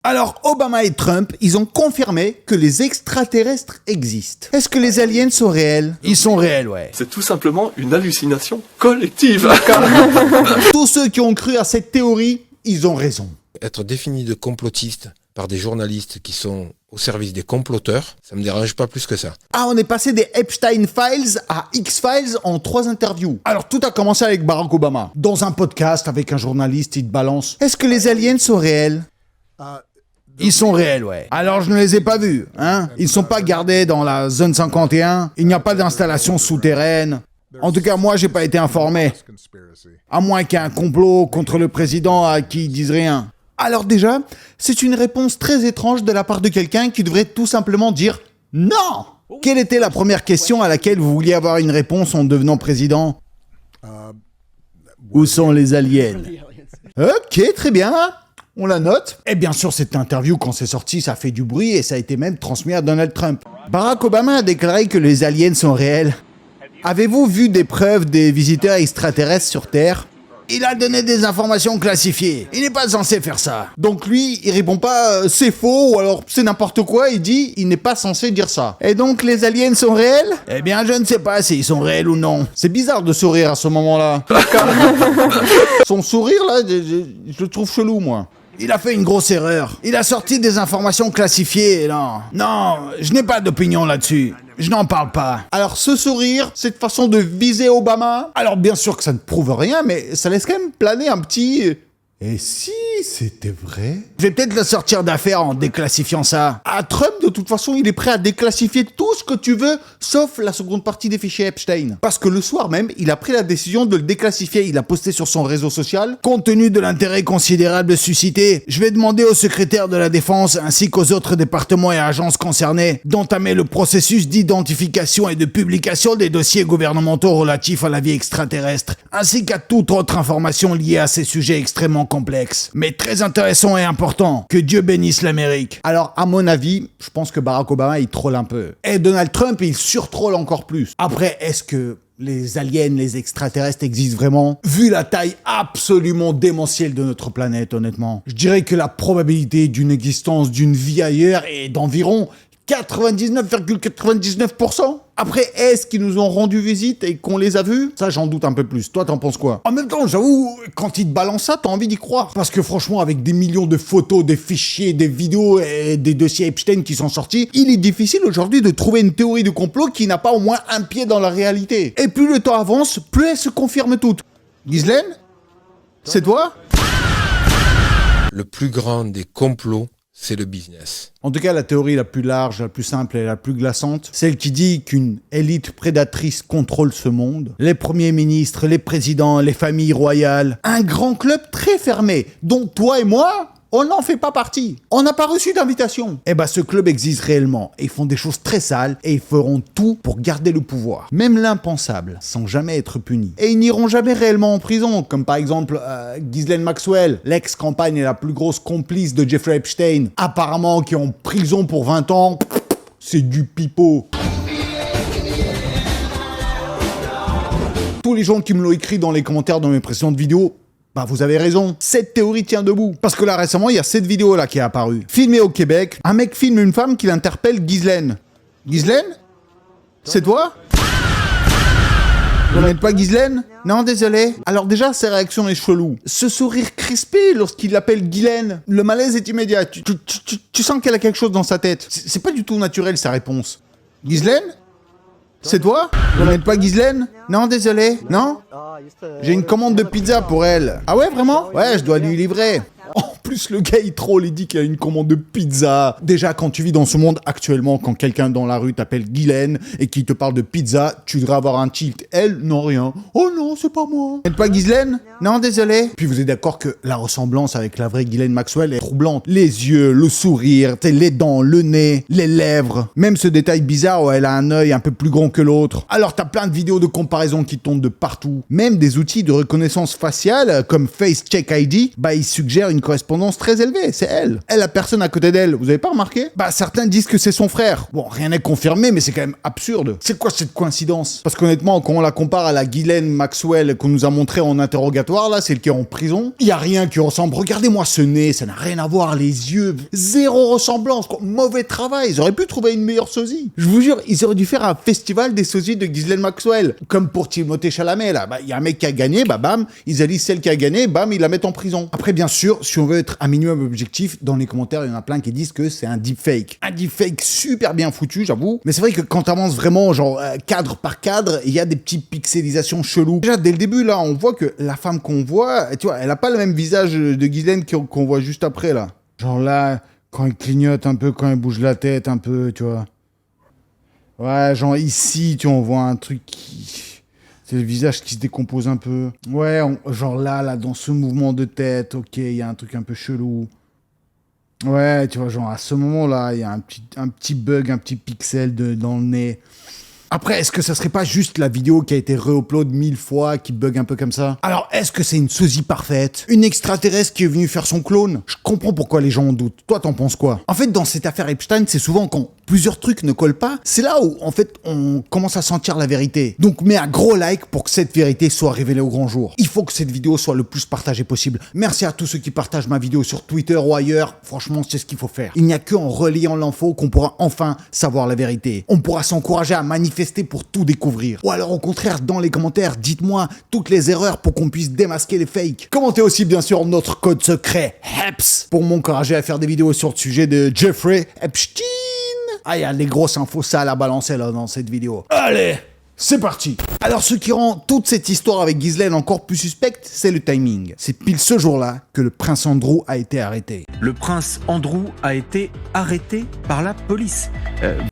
Alors, Obama et Trump, ils ont confirmé que les extraterrestres existent. Est-ce que les aliens sont réels? Ils sont réels, ouais. C'est tout simplement une hallucination collective. Tous ceux qui ont cru à cette théorie, ils ont raison. Être défini de complotiste par des journalistes qui sont au service des comploteurs, ça me dérange pas plus que ça. Ah, on est passé des Epstein Files à X-Files en 3 interviews. Alors, tout a commencé avec Barack Obama. Dans un podcast avec un journaliste, il te balance. Est-ce que les aliens sont réels? Ils sont réels, ouais. Alors, je ne les ai pas vus, hein. Ils ne sont pas gardés dans la zone 51. Il n'y a pas d'installation souterraine. En tout cas, moi, j'ai pas été informé. À moins qu'il y ait un complot contre le président à qui ils disent rien. Alors déjà, c'est une réponse très étrange de la part de quelqu'un qui devrait tout simplement dire « Non !» Quelle était la première question à laquelle vous vouliez avoir une réponse en devenant président? Où sont les aliens? Ok, très bien. On la note. Et bien sûr, cette interview, quand c'est sorti, ça a fait du bruit et ça a été même transmis à Donald Trump. Barack Obama a déclaré que les aliens sont réels. Avez-vous vu des preuves des visiteurs extraterrestres sur Terre? Il a donné des informations classifiées. Il n'est pas censé faire ça. Donc lui, il répond pas c'est faux ou alors c'est n'importe quoi. Il dit il n'est pas censé dire ça. Et donc les aliens sont réels? Eh bien, je ne sais pas s'ils sont réels ou non. C'est bizarre de sourire à ce moment-là. Son sourire là, je le trouve chelou moi. Il a fait une grosse erreur. Il a sorti des informations classifiées, non. Non, je n'ai pas d'opinion là-dessus. Je n'en parle pas. Alors ce sourire, cette façon de viser Obama, alors bien sûr que ça ne prouve rien, mais ça laisse quand même planer un petit... Et si c'était vrai? Je vais peut-être le sortir d'affaire en déclassifiant ça. Ah, Trump, de toute façon, il est prêt à déclassifier tout ce que tu veux, sauf la seconde partie des fichiers Epstein. Parce que le soir même, il a pris la décision de le déclassifier. Il a posté sur son réseau social. Compte tenu de l'intérêt considérable suscité, je vais demander au secrétaire de la Défense ainsi qu'aux autres départements et agences concernés d'entamer le processus d'identification et de publication des dossiers gouvernementaux relatifs à la vie extraterrestre, ainsi qu'à toute autre information liée à ces sujets extrêmement complexe, mais très intéressant et important. Que Dieu bénisse l'Amérique. Alors, à mon avis, je pense que Barack Obama, il troll un peu. Et Donald Trump, il surtroll encore plus. Après, est-ce que les aliens, les extraterrestres existent vraiment? Vu la taille absolument démentielle de notre planète, honnêtement, je dirais que la probabilité d'une existence d'une vie ailleurs est d'environ 99,99%. Après, est-ce qu'ils nous ont rendu visite et qu'on les a vus? Ça, j'en doute un peu plus. Toi, t'en penses quoi? En même temps, j'avoue, quand ils te balancent ça, t'as envie d'y croire. Parce que franchement, avec des millions de photos, des fichiers, des vidéos et des dossiers Epstein qui sont sortis, il est difficile aujourd'hui de trouver une théorie de complot qui n'a pas au moins un pied dans la réalité. Et plus le temps avance, plus elles se confirment toutes. Ghislaine? C'est toi? Le plus grand des complots, c'est le business. En tout cas, la théorie la plus large, la plus simple et la plus glaçante, celle qui dit qu'une élite prédatrice contrôle ce monde, les premiers ministres, les présidents, les familles royales, un grand club très fermé, dont toi et moi, on n'en fait pas partie. On n'a pas reçu d'invitation. Eh ben, ce club existe réellement. Ils font des choses très sales et ils feront tout pour garder le pouvoir. Même l'impensable, sans jamais être punis. Et ils n'iront jamais réellement en prison, comme par exemple Ghislaine Maxwell, l'ex-compagne et la plus grosse complice de Jeffrey Epstein, apparemment qui est en prison pour 20 ans. C'est du pipeau. Tous les gens qui me l'ont écrit dans les commentaires dans mes précédentes vidéos, bah vous avez raison, cette théorie tient debout. Parce que là récemment, il y a cette vidéo là qui est apparue. Filmée au Québec, un mec filme une femme qui l'interpelle Ghislaine. Ghislaine? C'est toi? Vous n'êtes pas Ghislaine? Non, désolé. Alors déjà, sa réaction est chelou. Ce sourire crispé lorsqu'il l'appelle Ghislaine. Le malaise est immédiat. Tu sens qu'elle a quelque chose dans sa tête. C'est pas du tout naturel sa réponse. Ghislaine? C'est toi? Vous n'êtes pas Ghislaine? Non, désolé. Non? J'ai une commande de pizza pour elle. Ah ouais, vraiment? Ouais, je dois lui livrer. En plus, le gars, il troll et dit qu'il a une commande de pizza. Déjà, quand tu vis dans ce monde actuellement, quand quelqu'un dans la rue t'appelle Ghislaine et qui te parle de pizza, tu devrais avoir un tilt. Elle, non, rien. Oh non, c'est pas moi. Vous n'êtes pas Ghislaine? Non, désolé. Puis vous êtes d'accord que la ressemblance avec la vraie Ghislaine Maxwell est troublante. Les yeux, le sourire, les dents, le nez, les lèvres. Même ce détail bizarre où elle a un œil un peu plus grand que l'autre. Alors t'as plein de vidéos de comparaison qui tombent de partout. Même des outils de reconnaissance faciale comme Face Check ID, bah ils suggèrent une correspondance correspondance très élevée, c'est elle. Elle, la personne à côté d'elle, vous avez pas remarqué? Bah, certains disent que c'est son frère. Bon, rien n'est confirmé, mais c'est quand même absurde. C'est quoi cette coïncidence? Parce qu'honnêtement, quand on la compare à la Ghislaine Maxwell qu'on nous a montré en interrogatoire, là, celle qui est en prison, il y a rien qui ressemble. Regardez-moi ce nez, ça n'a rien à voir, les yeux, zéro ressemblance, quoi. Mauvais travail, ils auraient pu trouver une meilleure sosie. Je vous jure, ils auraient dû faire un festival des sosies de Ghislaine Maxwell. Comme pour Timothée Chalamet, là. Bah, il y a un mec qui a gagné, bah, bam, ils élisent celle qui a gagné, bam, ils la mettent en prison. Après, bien sûr, si on veut être un minimum objectif, dans les commentaires, il y en a plein qui disent que c'est un deepfake. Un deepfake super bien foutu, j'avoue. Mais c'est vrai que quand t'avances vraiment, genre, cadre par cadre, il y a des petites pixelisations cheloues. Déjà, dès le début, là, on voit que la femme qu'on voit, tu vois, elle a pas le même visage de Ghislaine qu'on voit juste après, là. Genre là, quand elle clignote un peu, quand elle bouge la tête un peu, tu vois. Ouais, genre ici, tu vois, on voit un truc qui... C'est le visage qui se décompose un peu. Ouais, genre là, dans ce mouvement de tête, ok, il y a un truc un peu chelou. Ouais, tu vois, genre à ce moment-là, il y a un petit bug, un petit pixel dans le nez. Après, est-ce que ça serait pas juste la vidéo qui a été re-upload 1000 fois, qui bug un peu comme ça? Alors, est-ce que c'est une sosie parfaite? Une extraterrestre qui est venue faire son clone? Je comprends pourquoi les gens en doutent. Toi, t'en penses quoi? En fait, dans cette affaire Epstein, c'est souvent quand plusieurs trucs ne collent pas, c'est là où, en fait, on commence à sentir la vérité. Donc, mets un gros like pour que cette vérité soit révélée au grand jour. Il faut que cette vidéo soit le plus partagée possible. Merci à tous ceux qui partagent ma vidéo sur Twitter ou ailleurs. Franchement, c'est ce qu'il faut faire. Il n'y a qu'en reliant l'info qu'on pourra enfin savoir la vérité. On pourra s'encourager à manifester pour tout découvrir. Ou alors au contraire, dans les commentaires, dites-moi toutes les erreurs pour qu'on puisse démasquer les fakes. Commentez aussi bien sûr notre code secret HEPS pour m'encourager à faire des vidéos sur le sujet de Jeffrey Epstein. Ah, il y a des grosses infos sales à balancer là dans cette vidéo. Allez, c'est parti. Alors ce qui rend toute cette histoire avec Ghislaine encore plus suspecte, c'est le timing. C'est pile ce jour-là que le prince Andrew a été arrêté. Le prince Andrew a été arrêté par la police.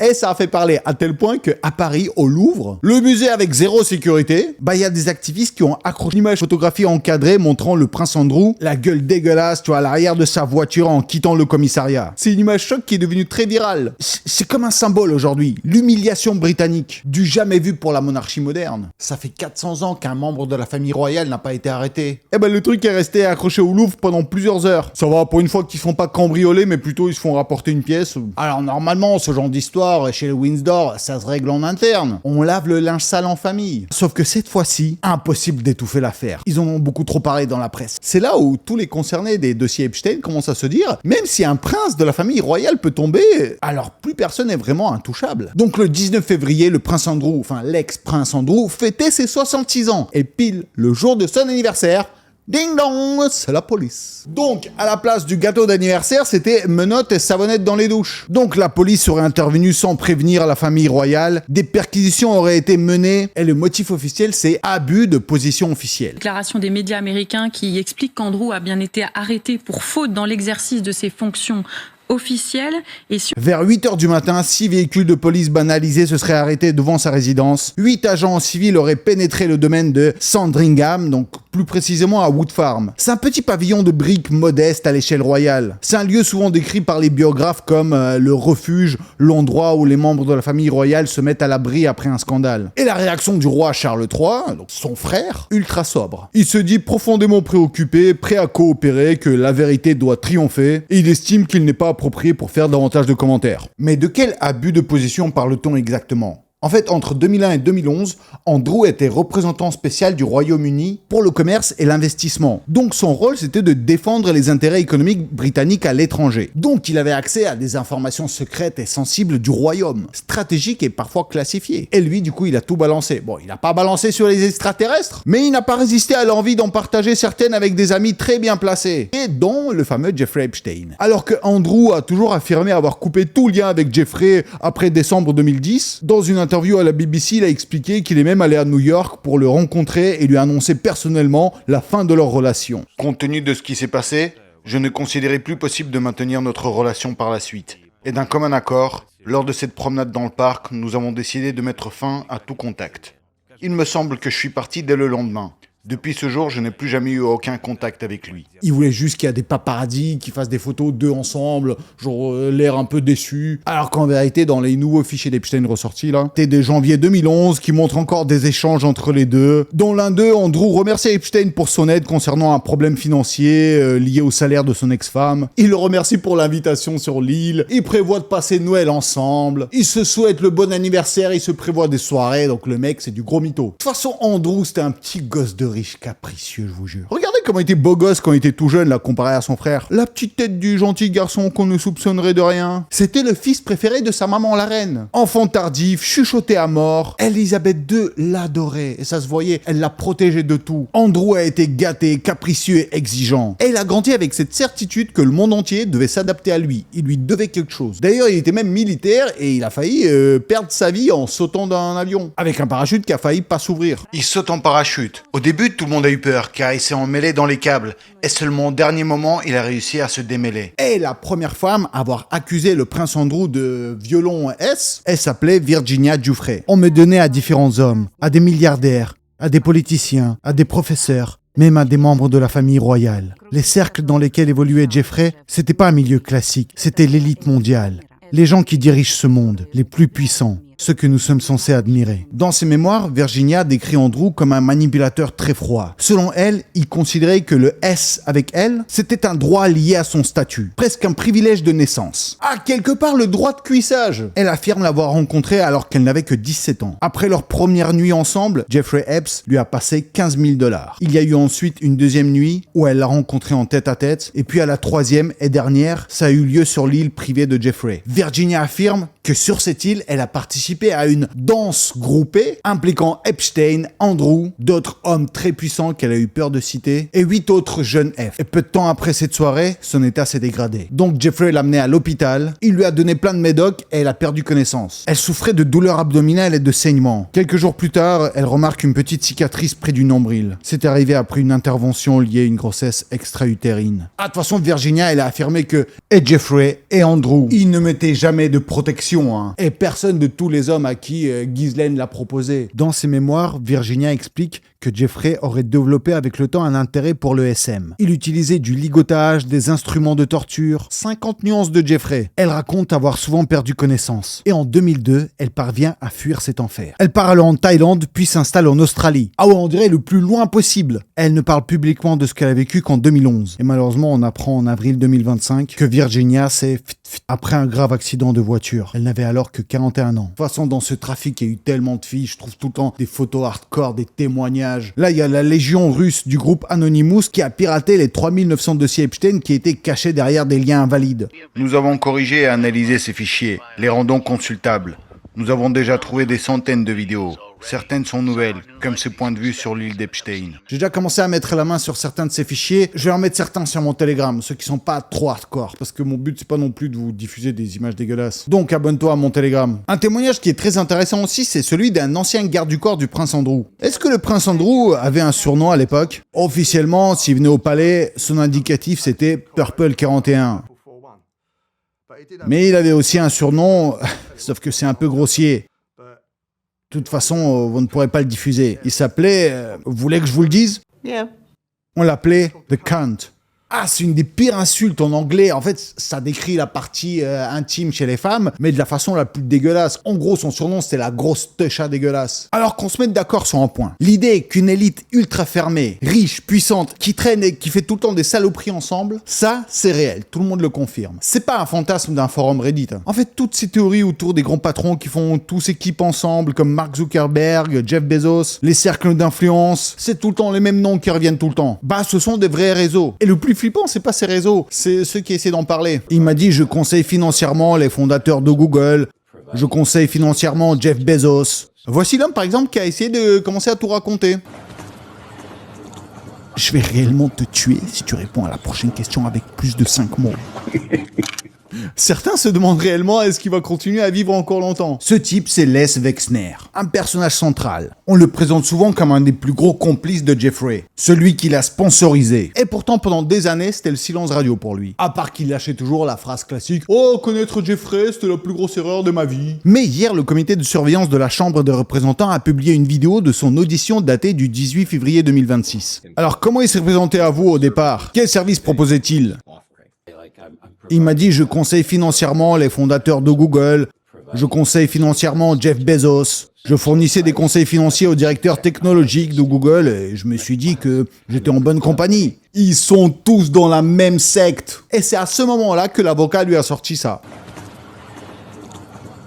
Et ça a fait parler à tel point qu'à Paris, au Louvre, le musée avec zéro sécurité, bah il y a des activistes qui ont accroché une image photographiée encadrée montrant le prince Andrew, la gueule dégueulasse, tu vois, à l'arrière de sa voiture en quittant le commissariat. C'est une image choc qui est devenue très virale. C'est comme un symbole aujourd'hui, l'humiliation britannique, du jamais vu pour la monarchie moderne. Ça fait 400 ans qu'un membre de la famille royale n'a pas été arrêté. Et ben le truc est resté accroché au Louvre pendant plusieurs heures. Ça va, pour une fois qu'ils se font pas cambrioler, mais plutôt ils se font rapporter une pièce. Alors normalement, ce genre d'histoire, chez les Windsor, ça se règle en interne. On lave le linge sale en famille. Sauf que cette fois-ci, impossible d'étouffer l'affaire. Ils en ont beaucoup trop parlé dans la presse. C'est là où tous les concernés des dossiers Epstein commencent à se dire, même si un prince de la famille royale peut tomber, alors plus personne n'est vraiment intouchable. Donc le 19 février, le prince Andrew, enfin l'ex-prince Andrew, fêtait ses 66 ans. Et pile le jour de son anniversaire, ding dong, c'est la police. Donc, à la place du gâteau d'anniversaire, c'était menottes et savonnettes dans les douches. Donc, la police aurait intervenu sans prévenir la famille royale. Des perquisitions auraient été menées. Et le motif officiel, c'est abus de position officielle. Déclaration des médias américains qui explique qu'Andrew a bien été arrêté pour faute dans l'exercice de ses fonctions officielle. Vers 8h du matin, 6 véhicules de police banalisés se seraient arrêtés devant sa résidence. 8 agents civils auraient pénétré le domaine de Sandringham, donc plus précisément à Wood Farm. C'est un petit pavillon de briques modeste à l'échelle royale. C'est un lieu souvent décrit par les biographes comme le refuge, l'endroit où les membres de la famille royale se mettent à l'abri après un scandale. Et la réaction du roi Charles III, donc son frère, ultra sobre. Il se dit profondément préoccupé, prêt à coopérer, que la vérité doit triompher, et il estime qu'il n'est pas approprié pour faire davantage de commentaires. Mais de quel abus de position parle-t-on exactement ? En fait, entre 2001 et 2011, Andrew était représentant spécial du Royaume-Uni pour le commerce et l'investissement. Donc son rôle, c'était de défendre les intérêts économiques britanniques à l'étranger. Donc il avait accès à des informations secrètes et sensibles du royaume, stratégiques et parfois classifiées. Et lui, du coup, il a tout balancé. Bon, il n'a pas balancé sur les extraterrestres, mais il n'a pas résisté à l'envie d'en partager certaines avec des amis très bien placés, et dont le fameux Jeffrey Epstein. Alors que Andrew a toujours affirmé avoir coupé tout lien avec Jeffrey après décembre 2010, dans une interview à la BBC, il a expliqué qu'il est même allé à New York pour le rencontrer et lui annoncer personnellement la fin de leur relation. Compte tenu de ce qui s'est passé, je ne considérais plus possible de maintenir notre relation par la suite. Et d'un commun accord, lors de cette promenade dans le parc, nous avons décidé de mettre fin à tout contact. Il me semble que je suis parti dès le lendemain. Depuis ce jour, je n'ai plus jamais eu aucun contact avec lui. Il voulait juste qu'il y ait des paparazzis qui fassent des photos d'eux ensemble, genre l'air un peu déçu. Alors qu'en vérité, dans les nouveaux fichiers d'Epstein ressortis là, c'était de janvier 2011 qui montrent encore des échanges entre les deux. Dont l'un d'eux, Andrew, remercie Epstein pour son aide concernant un problème financier lié au salaire de son ex-femme. Il le remercie pour l'invitation sur l'île. Ils prévoient de passer Noël ensemble. Ils se souhaitent le bon anniversaire. Ils se prévoient des soirées. Donc le mec, c'est du gros mytho. De toute façon, Andrew, c'était un petit gosse de riche capricieux, je vous jure. Regardez comment il était beau gosse quand il était tout jeune, là, comparé à son frère. La petite tête du gentil garçon qu'on ne soupçonnerait de rien. C'était le fils préféré de sa maman, la reine. Enfant tardif, chuchoté à mort. Elisabeth II l'adorait, et ça se voyait, elle l'a protégé de tout. Andrew a été gâté, capricieux et exigeant. Et il a grandi avec cette certitude que le monde entier devait s'adapter à lui. Il lui devait quelque chose. D'ailleurs, il était même militaire, et il a failli perdre sa vie en sautant d'un avion. Avec un parachute qui a failli pas s'ouvrir. Il saute en parachute. Au début, tout le monde a eu peur, car il s'est emmêlé dans les câbles. Et seulement au dernier moment, il a réussi à se démêler. Et la première femme à avoir accusé le prince Andrew de violon S, elle s'appelait Virginia Giuffre. On me donnait à différents hommes, à des milliardaires, à des politiciens, à des professeurs, même à des membres de la famille royale. Les cercles dans lesquels évoluait Jeffrey, c'était pas un milieu classique, c'était l'élite mondiale. Les gens qui dirigent ce monde, les plus puissants. Ce que nous sommes censés admirer. Dans ses mémoires, Virginia décrit Andrew comme un manipulateur très froid. Selon elle, il considérait que le S avec elle, c'était un droit lié à son statut, presque un privilège de naissance. Ah, quelque part le droit de cuissage. Elle affirme l'avoir rencontré alors qu'elle n'avait que 17 ans. Après leur première nuit ensemble, Jeffrey Epps lui a passé 15 000 $. Il y a eu ensuite une deuxième nuit où elle l'a rencontré en tête-à-tête, et puis à la troisième et dernière, ça a eu lieu sur l'île privée de Jeffrey. Virginia affirme que sur cette île, elle a participé à une danse groupée impliquant Epstein, Andrew, d'autres hommes très puissants qu'elle a eu peur de citer, et 8 autres jeunes F. Et peu de temps après cette soirée, son état s'est dégradé. Donc Jeffrey l'a amenée à l'hôpital, il lui a donné plein de médocs et elle a perdu connaissance. Elle souffrait de douleurs abdominales et de saignements. Quelques jours plus tard, elle remarque une petite cicatrice près du nombril. C'est arrivé après une intervention liée à une grossesse extra-utérine. Ah, de toute façon, Virginia, elle a affirmé que et Jeffrey et Andrew, ils ne mettaient jamais de protection, hein. Et personne de tous les hommes à qui Ghislaine l'a proposé. Dans ses mémoires, Virginia explique que Jeffrey aurait développé avec le temps un intérêt pour le SM. Il utilisait du ligotage, des instruments de torture, 50 nuances de Jeffrey. Elle raconte avoir souvent perdu connaissance. Et en 2002, elle parvient à fuir cet enfer. Elle part alors en Thaïlande, puis s'installe en Australie. Ah ouais, on dirait le plus loin possible. Elle ne parle publiquement de ce qu'elle a vécu qu'en 2011. Et malheureusement, on apprend en avril 2025 que Virginia s'est après un grave accident de voiture. Elle n'avait alors que 41 ans. De toute façon, dans ce trafic, il y a eu tellement de filles, je trouve tout le temps des photos hardcore, des témoignages. Là, il y a la légion russe du groupe Anonymous qui a piraté les 3900 dossiers Epstein qui étaient cachés derrière des liens invalides. Nous avons corrigé et analysé ces fichiers, les rendant consultables. Nous avons déjà trouvé des centaines de vidéos. Certaines sont nouvelles, comme ce point de vue sur l'île d'Epstein. J'ai déjà commencé à mettre la main sur certains de ces fichiers. Je vais en mettre certains sur mon Telegram, ceux qui sont pas trop hardcore, parce que mon but c'est pas non plus de vous diffuser des images dégueulasses. Donc abonne-toi à mon Telegram. Un témoignage qui est très intéressant aussi, c'est celui d'un ancien garde du corps du prince Andrew. Est-ce que le prince Andrew avait un surnom à l'époque? Officiellement, s'il venait au palais, son indicatif c'était Purple 41. Mais il avait aussi un surnom, sauf que c'est un peu grossier. De toute façon, vous ne pourrez pas le diffuser. Il s'appelait... vous voulez que je vous le dise? Yeah. On l'appelait The Cunt. Ah, c'est une des pires insultes en anglais. En fait, ça décrit la partie intime chez les femmes, mais de la façon la plus dégueulasse. En gros, son surnom, c'était la grosse techa dégueulasse. Alors qu'on se mette d'accord sur un point. L'idée qu'une élite ultra fermée, riche, puissante, qui traîne et qui fait tout le temps des saloperies ensemble, ça, c'est réel. Tout le monde le confirme. C'est pas un fantasme d'un forum Reddit. En fait, toutes ces théories autour des grands patrons qui font tous équipe ensemble, comme Mark Zuckerberg, Jeff Bezos, les cercles d'influence, c'est tout le temps les mêmes noms qui reviennent tout le temps. Bah, ce sont des vrais réseaux. Et le plus flippant, c'est pas ces réseaux, c'est ceux qui essaient d'en parler. Il m'a dit, je conseille financièrement les fondateurs de Google, je conseille financièrement Jeff Bezos. Voici l'homme, par exemple, qui a essayé de commencer à tout raconter. Je vais réellement te tuer si tu réponds à la prochaine question avec plus de 5 mots. Certains se demandent réellement est-ce qu'il va continuer à vivre encore longtemps. Ce type, c'est Les Wexner, un personnage central. On le présente souvent comme un des plus gros complices de Jeffrey, celui qui l'a sponsorisé. Et pourtant, pendant des années, c'était le silence radio pour lui. À part qu'il lâchait toujours la phrase classique « Oh, connaître Jeffrey, c'était la plus grosse erreur de ma vie ». Mais hier, le comité de surveillance de la Chambre des représentants a publié une vidéo de son audition datée du 18 février 2026. Alors, comment il s'est présenté à vous au départ? Quel service proposait-il? Il m'a dit « Je conseille financièrement les fondateurs de Google, je conseille financièrement Jeff Bezos, je fournissais des conseils financiers au directeur technologique de Google et je me suis dit que j'étais en bonne compagnie. Ils sont tous dans la même secte. » Et c'est à ce moment-là que l'avocat lui a sorti ça.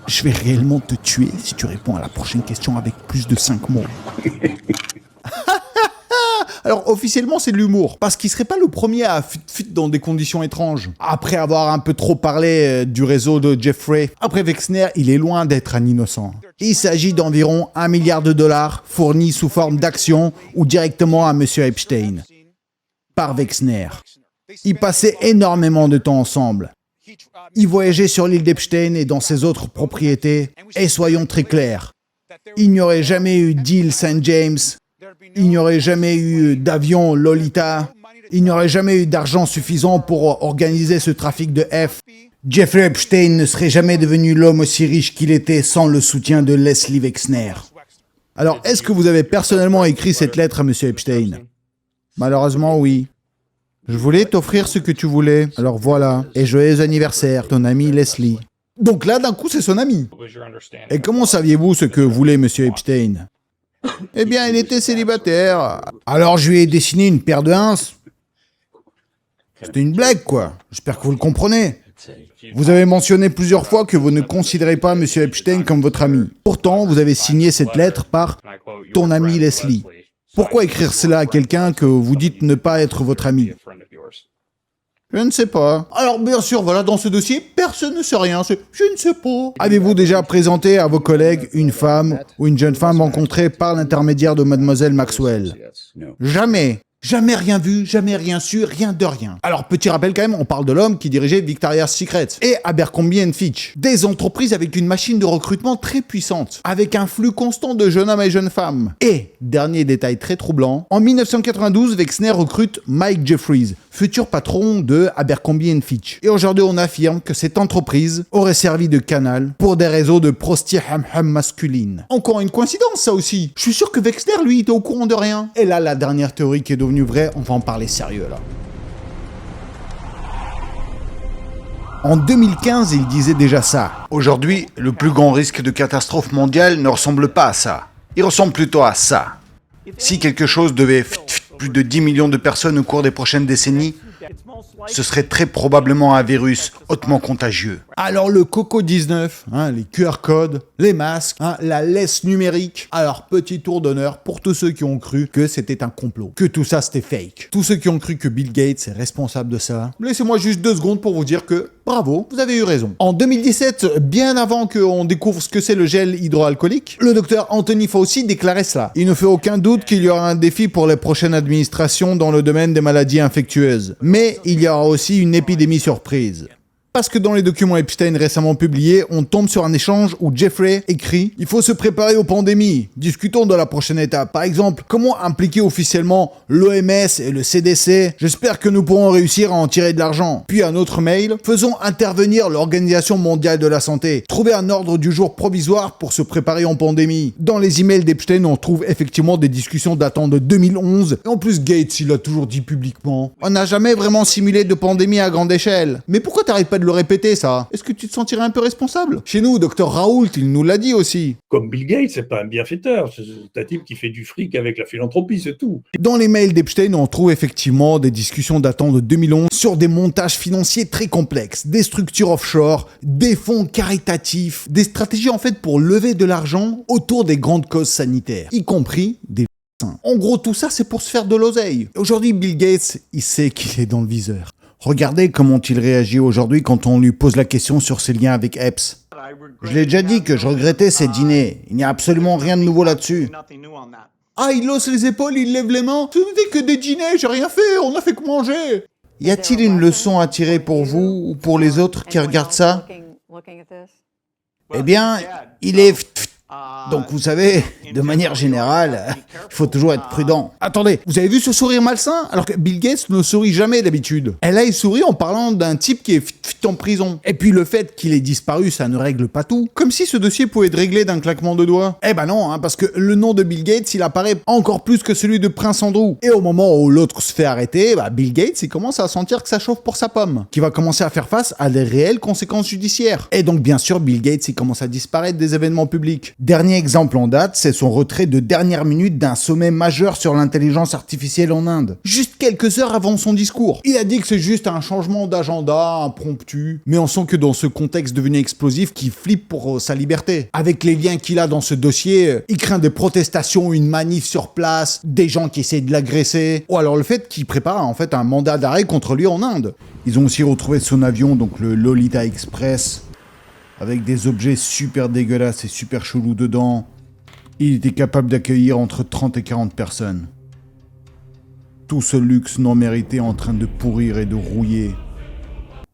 Je vais réellement te tuer si tu réponds à la prochaine question avec plus de 5 mots. Alors officiellement c'est de l'humour, parce qu'il serait pas le premier à fut dans des conditions étranges. Après avoir un peu trop parlé du réseau de Jeffrey, après Wexner, il est loin d'être un innocent. Il s'agit d'environ $1 milliard fournis sous forme d'actions ou directement à Monsieur Epstein, par Wexner. Ils passaient énormément de temps ensemble. Ils voyageaient sur l'île d'Epstein et dans ses autres propriétés, et soyons très clairs, il n'y aurait jamais eu d'île St. James, il n'y aurait jamais eu d'avion Lolita, il n'y aurait jamais eu d'argent suffisant pour organiser ce trafic de F. Jeffrey Epstein ne serait jamais devenu l'homme aussi riche qu'il était sans le soutien de Leslie Wexner. Alors, est-ce que vous avez personnellement écrit cette lettre à Monsieur Epstein? Malheureusement, oui. Je voulais t'offrir ce que tu voulais, alors voilà. Et joyeux anniversaire, ton ami Leslie. Donc là, d'un coup, c'est son ami. Et comment saviez-vous ce que voulait Monsieur Epstein? Eh bien, il était célibataire. Alors, je lui ai dessiné une paire de ins. C'était une blague, quoi. J'espère que vous le comprenez. Vous avez mentionné plusieurs fois que vous ne considérez pas M. Epstein comme votre ami. Pourtant, vous avez signé cette lettre par « ton ami Leslie ». Pourquoi écrire cela à quelqu'un que vous dites ne pas être votre ami? Je ne sais pas. Alors, bien sûr, voilà, dans ce dossier, personne ne sait rien. C'est « je ne sais pas ». Avez-vous déjà présenté à vos collègues une femme ou une jeune femme rencontrée par l'intermédiaire de Mademoiselle Maxwell? Jamais. Jamais rien vu, jamais rien su, rien de rien. Alors, petit rappel quand même, on parle de l'homme qui dirigeait Victoria's Secret et Abercrombie & Fitch. Des entreprises avec une machine de recrutement très puissante, avec un flux constant de jeunes hommes et jeunes femmes. Et, dernier détail très troublant, en 1992, Wexner recrute Mike Jeffries, futur patron de Abercrombie & Fitch. Et aujourd'hui, on affirme que cette entreprise aurait servi de canal pour des réseaux de prostituées masculines. Encore une coïncidence, ça aussi. Je suis sûr que Wexner, lui, était au courant de rien. Et là, la dernière théorie qui est devenue vrai, on va en parler sérieux là. En 2015, il disait déjà ça. Aujourd'hui, le plus grand risque de catastrophe mondiale ne ressemble pas à ça. Il ressemble plutôt à ça. Si quelque chose devait plus de 10 millions de personnes au cours des prochaines décennies, ce serait très probablement un virus hautement contagieux. Alors le Coco-19, les QR codes, les masques, la laisse numérique. Alors petit tour d'honneur pour tous ceux qui ont cru que c'était un complot, que tout ça c'était fake. Tous ceux qui ont cru que Bill Gates est responsable de ça. Laissez-moi juste 2 secondes pour vous dire que bravo, vous avez eu raison. En 2017, bien avant qu'on découvre ce que c'est le gel hydroalcoolique, le docteur Anthony Fauci déclarait cela. Il ne fait aucun doute qu'il y aura un défi pour les prochaines administrations dans le domaine des maladies infectieuses. Mais il y aura aussi une épidémie surprise. Parce que dans les documents Epstein récemment publiés, on tombe sur un échange où Jeffrey écrit « Il faut se préparer aux pandémies. Discutons de la prochaine étape. Par exemple, comment impliquer officiellement l'OMS et le CDC? J'espère que nous pourrons réussir à en tirer de l'argent. » Puis un autre mail « Faisons intervenir l'Organisation mondiale de la santé. Trouver un ordre du jour provisoire pour se préparer en pandémie. » Dans les emails d'Epstein, on trouve effectivement des discussions datant de 2011. Et en plus, Gates, il a toujours dit publiquement « On n'a jamais vraiment simulé de pandémie à grande échelle. » Mais pourquoi t'arrêtes pas de le répéter, ça? Est-ce que tu te sentirais un peu responsable? Chez nous, Dr Raoult, il nous l'a dit aussi. Comme Bill Gates, c'est pas un bienfaiteur, c'est un type qui fait du fric avec la philanthropie, c'est tout. Dans les mails d'Epstein, on trouve effectivement des discussions datant de 2011 sur des montages financiers très complexes, des structures offshore, des fonds caritatifs, des stratégies en fait pour lever de l'argent autour des grandes causes sanitaires, y compris des vaccins. En gros, tout ça, c'est pour se faire de l'oseille. Aujourd'hui, Bill Gates, il sait qu'il est dans le viseur. Regardez comment il réagit aujourd'hui quand on lui pose la question sur ses liens avec Epps. Je l'ai déjà dit que je regrettais ces dîners. Il n'y a absolument rien de nouveau là-dessus. Ah, il hausse les épaules, il lève les mains. Ce n'était que des dîners, j'ai rien fait, on n'a fait que manger. Y a-t-il une leçon à tirer pour vous ou pour les autres qui regardent ça? Eh bien, il est... Donc vous savez, de manière générale, il faut toujours être prudent. Attendez, vous avez vu ce sourire malsain? Alors que Bill Gates ne sourit jamais d'habitude. Et là, il sourit en parlant d'un type qui est en prison. Et puis le fait qu'il ait disparu, ça ne règle pas tout. Comme si ce dossier pouvait être réglé d'un claquement de doigts. Eh ben non, parce que le nom de Bill Gates, il apparaît encore plus que celui de Prince Andrew. Et au moment où l'autre se fait arrêter, Bill Gates, il commence à sentir que ça chauffe pour sa pomme. Qu'il va commencer à faire face à des réelles conséquences judiciaires. Et donc bien sûr, Bill Gates, il commence à disparaître des événements publics. Dernier exemple en date, c'est son retrait de dernière minute d'un sommet majeur sur l'intelligence artificielle en Inde. Juste quelques heures avant son discours. Il a dit que c'est juste un changement d'agenda impromptu, mais on sent que dans ce contexte devenu explosif, qu'il flippe pour sa liberté. Avec les liens qu'il a dans ce dossier, il craint des protestations, une manif sur place, des gens qui essaient de l'agresser, ou alors le fait qu'il prépare en fait un mandat d'arrêt contre lui en Inde. Ils ont aussi retrouvé son avion, donc le Lolita Express, avec des objets super dégueulasses et super chelous dedans. Il était capable d'accueillir entre 30 et 40 personnes. Tout ce luxe non mérité en train de pourrir et de rouiller.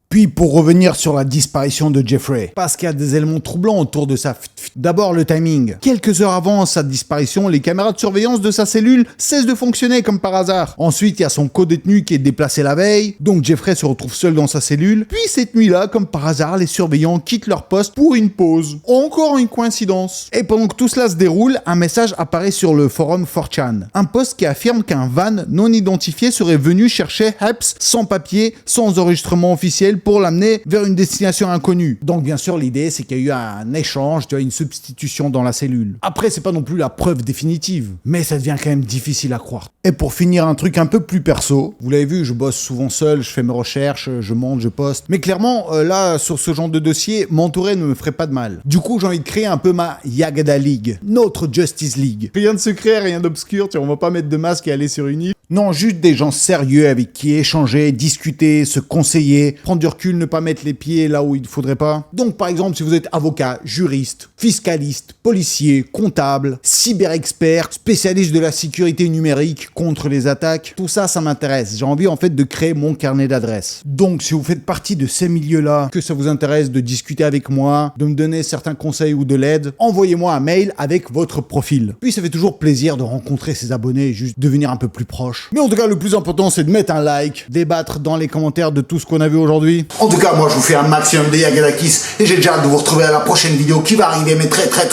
Puis pour revenir sur la disparition de Jeffrey, parce qu'il y a des éléments troublants autour de ça. D'abord le timing. Quelques heures avant sa disparition, les caméras de surveillance de sa cellule cessent de fonctionner comme par hasard. Ensuite, il y a son co-détenu qui est déplacé la veille, donc Jeffrey se retrouve seul dans sa cellule. Puis cette nuit-là, comme par hasard, les surveillants quittent leur poste pour une pause. Encore une coïncidence. Et pendant que tout cela se déroule, un message apparaît sur le forum 4chan. Un post qui affirme qu'un van non identifié serait venu chercher Epps sans papier, sans enregistrement officiel, pour l'amener vers une destination inconnue. Donc bien sûr, l'idée c'est qu'il y a eu un échange, une substitution dans la cellule. Après, c'est pas non plus la preuve définitive, mais ça devient quand même difficile à croire. Et pour finir, un truc un peu plus perso, vous l'avez vu, je bosse souvent seul, je fais mes recherches, je monte, je poste. Mais clairement, là, sur ce genre de dossier, m'entourer ne me ferait pas de mal. Du coup, j'ai envie de créer un peu ma Yagada League, notre Justice League. Rien de secret, rien d'obscur, on va pas mettre de masque et aller sur une île. Non, juste des gens sérieux avec qui échanger, discuter, se conseiller, prendre du recul, ne pas mettre les pieds là où il ne faudrait pas. Donc par exemple, si vous êtes avocat, juriste, fiscaliste, policier, comptable, cyber-expert, spécialiste de la sécurité numérique contre les attaques, tout ça, ça m'intéresse. J'ai envie en fait de créer mon carnet d'adresses. Donc si vous faites partie de ces milieux-là, que ça vous intéresse de discuter avec moi, de me donner certains conseils ou de l'aide, envoyez-moi un mail avec votre profil. Puis ça fait toujours plaisir de rencontrer ses abonnés et juste devenir un peu plus proche. Mais en tout cas, le plus important, c'est de mettre un like, débattre dans les commentaires de tout ce qu'on a vu aujourd'hui. En tout cas, moi, je vous fais un maximum de Yagadakis et j'ai déjà hâte de vous retrouver à la prochaine vidéo qui va arriver, mais très bientôt.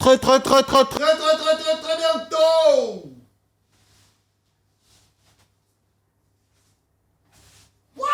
Wow.